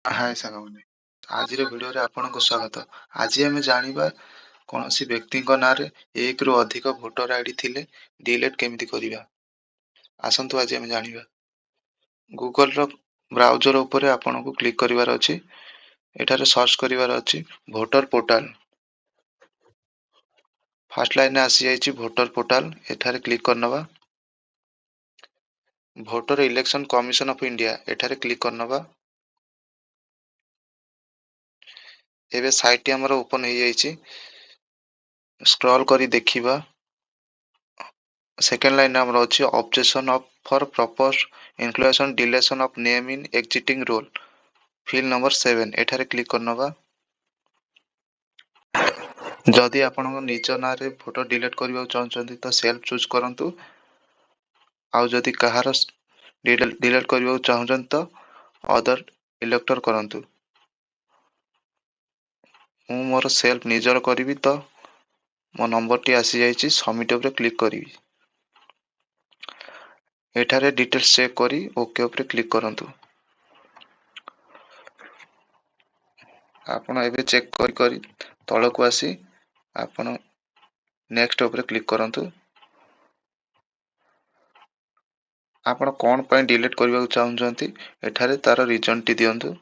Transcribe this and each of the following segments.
हाय साଙ୍ଗମାନେ ଆଜିର ଭିଡିଓରେ ଆପଣଙ୍କୁ ସ୍ୱାଗତ। ଆଜି ଆମେ ଜାଣିବା କୌଣସି ବ୍ୟକ୍ତିଙ୍କ ନାଁରେ ଏକରୁ ଅଧିକ ଭୋଟର ଆଇଡି ଥିଲେ ଡିଲିଟ୍ କେମିତି କରିବା। ଆସନ୍ତୁ ଆଜି ଆମେ ଜାଣିବା। ଗୁଗଲର ବ୍ରାଉଜର ଉପରେ ଆପଣଙ୍କୁ କ୍ଲିକ୍ କରିବାର ଅଛି। ଏଠାରେ ସର୍ଚ୍ଚ କରିବାର ଅଛି ଭୋଟର ପୋର୍ଟାଲ। ଫାର୍ଷ୍ଟ ଲାଇନରେ ଆସିଯାଇଛି ଭୋଟର ପୋର୍ଟାଲ। ଏଠାରେ କ୍ଲିକ୍ କରିନେବା। Voter election commission of India ଏଠାରେ କ୍ଲିକ୍ କରିନେବା। ଏବେ ସାଇଟଟି ଆମର ଓପନ ହେଇଯାଇଛି। ସ୍କ୍ରଲ୍ କରି ଦେଖିବା। ସେକେଣ୍ଡ ଲାଇନରେ ଆମର ଅଛି objection of for propose inclusion deletion of name in existing roll fill number 7 ଏଠାରେ କ୍ଲିକ୍ କରିନେବା। ଯଦି ଆପଣଙ୍କ ନିଜ ନାଁରେ ଫଟୋ ଡିଲିଟ୍ କରିବାକୁ ଚାହୁଁଛନ୍ତି ତ ସେଲ୍ଫ ଚୁଜ୍ କରନ୍ତୁ। ଆଉ ଯଦି କାହାର ଡିଲିଟ୍ କରିବାକୁ ଚାହୁଁଛନ୍ତି ତ ଅଦର ଇଲେକ୍ଟର କରନ୍ତୁ। ମୁଁ ମୋର ସେଲ୍ଫ ନିଜର କରିବି ତ ମୋ ନମ୍ବରଟି ଆସିଯାଇଛି। ସବମିଟ୍ ଉପରେ କ୍ଲିକ୍ କରିବି। ଏଠାରେ ଡିଟେଲ୍ସ ଚେକ୍ କରି ଓକେ ଉପରେ କ୍ଲିକ୍ କରନ୍ତୁ। ଆପଣ ଏବେ ଚେକ୍ କରି ତଳକୁ ଆସି ଆପଣ ନେକ୍ସଟ ଉପରେ କ୍ଲିକ୍ କରନ୍ତୁ। ଆପଣ କ'ଣ ପାଇଁ ଡିଲିଟ୍ କରିବାକୁ ଚାହୁଁଛନ୍ତି ଏଠାରେ ତାର ରିଜନଟି ଦିଅନ୍ତୁ।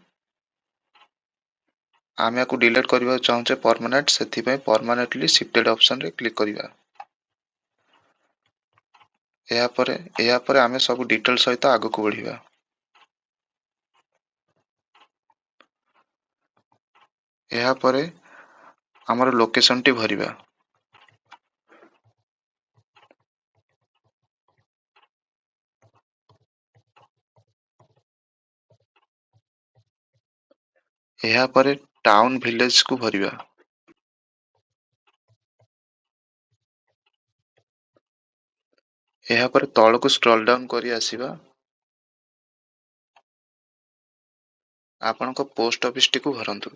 ଆମେ ୟାକୁ ଡିଲିଟ୍ କରିବାକୁ ଚାହୁଁଛେ ପରମାନେଣ୍ଟ, ସେଥିପାଇଁ ପରମାନେଣ୍ଟଲି ଶିଫ୍ଟେଡ୍ ଅପସନରେ କ୍ଲିକ୍ କରିବା। ଏହାପରେ ଆମେ ସବୁ ଡିଟେଲ ସହିତ ଆଗକୁ ବଢିବା। ଏହାପରେ ଆମର ଲୋକେସନଟି ଭରିବା। ଏହାପରେ ଟାଉନ ଭିଲେଜକୁ ଭରିବା। ଏହାପରେ ତଳକୁ ସ୍କ୍ରଲ୍ ଡାଉନ୍ କରି ଆସିବା। ଆପଣଙ୍କ ପୋଷ୍ଟ ଅଫିସଟିକୁ ଭରନ୍ତୁ।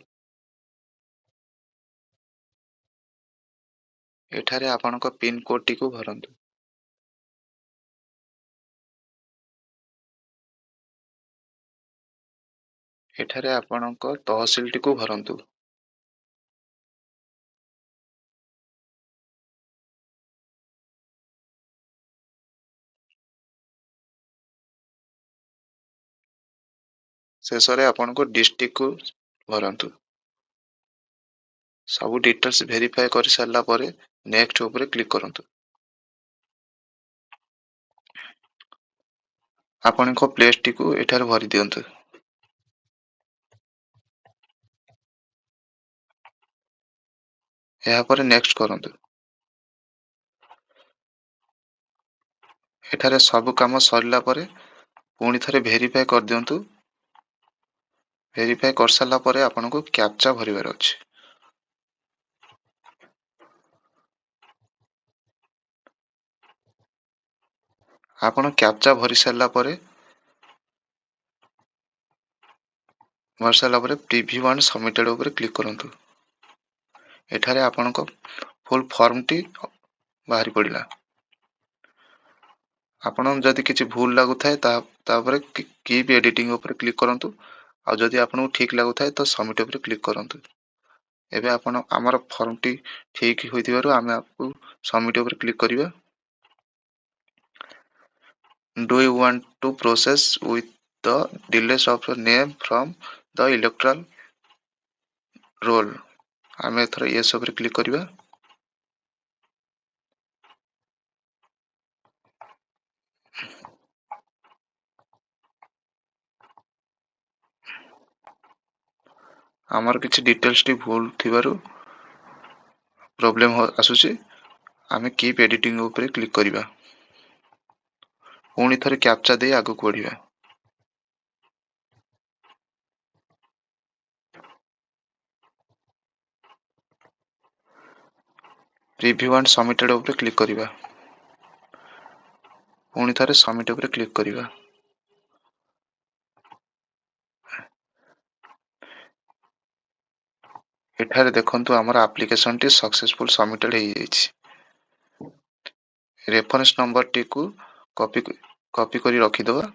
ଏଠାରେ ଆପଣଙ୍କ ପିନ୍ କୋଡଟିକୁ ଭରନ୍ତୁ। ଏଠାରେ ଆପଣଙ୍କ ତହସିଲଟିକୁ ଭରନ୍ତୁ। ଶେଷରେ ଆପଣଙ୍କ ଡିଷ୍ଟ୍ରିକ୍ଟକୁ ଭରନ୍ତୁ। ସବୁ ଡିଟେଲ୍ସ ଭେରିଫାଏ କରି ସାରିଲା ପରେ ନେକ୍ସଟ ଉପରେ କ୍ଲିକ୍ କରନ୍ତୁ। ଆପଣଙ୍କ ପ୍ଲେସଟିକୁ ଏଠାରେ ଭରି ଦିଅନ୍ତୁ। ଏହାପରେ ନେକ୍ସଟ କରନ୍ତୁ। ଏଠାରେ ସବୁ କାମ ସରିଲା ପରେ ପୁଣି ଥରେ ଭେରିଫାଏ କରିଦିଅନ୍ତୁ। ଭେରିଫାଏ କରିସାରିଲା ପରେ ଆପଣଙ୍କୁ କ୍ୟାପଚା ଭରିବାର ଅଛି। ଆପଣ କ୍ୟାପଚା ଭରି ସାରିଲା ପରେ ପ୍ରିଭ୍ୟୁ ଆଣ୍ଡ ସବମିଟେଡ୍ ଉପରେ କ୍ଲିକ୍ କରନ୍ତୁ। ଏଠାରେ ଆପଣଙ୍କ ଫୁଲ୍ ଫର୍ମଟି ବାହାରି ପଡ଼ିଲା। ଆପଣଙ୍କୁ ଯଦି କିଛି ଭୁଲ ଲାଗୁଥାଏ ତାପରେ କିପ୍ ଏଡିଟିଂ ଉପରେ କ୍ଲିକ୍ କରନ୍ତୁ। ଆଉ ଯଦି ଆପଣଙ୍କୁ ଠିକ୍ ଲାଗୁଥାଏ ତ ସବମିଟ୍ ଉପରେ କ୍ଲିକ୍ କରନ୍ତୁ। ଏବେ ଆମର ଫର୍ମଟି ଠିକ୍ ହୋଇଥିବାରୁ ଆମେ ଆପକୁ ସବମିଟ୍ ଉପରେ କ୍ଲିକ୍ କରିବା। Do you want to process with the deletion of your name from the electoral roll? ଆମେ ଏଥର yes ଉପରେ କ୍ଲିକ୍ କରିବା। ଆମର କିଛି ଡିଟେଲ୍ସଟି ଭୁଲ ଥିବାରୁ ପ୍ରୋବ୍ଲେମ ଆସୁଛି। ଆମେ କିପ୍ ଏଡିଟିଂ ଉପରେ କ୍ଲିକ୍ କରିବା। ପୁଣି ଥରେ କ୍ୟାପଚା ଦେଇ ଆଗକୁ ବଢିବା। ପ୍ରିଭ୍ୟୁ ଆଣ୍ଡ ସବମିଟେଡ୍ ଉପରେ କ୍ଲିକ୍ କରିବା। ପୁଣି ଥରେ ସବମିଟ୍ ଉପରେ କ୍ଲିକ୍ କରିବା। ଏଠାରେ ଦେଖନ୍ତୁ ଆମର ଆପ୍ଲିକେସନଟି ସକ୍ସେସଫୁଲ ସବମିଟେଡ୍ ହେଇଯାଇଛି। ରେଫରେନ୍ସ ନମ୍ବରଟିକୁ କପି କରି ରଖିଦେବା।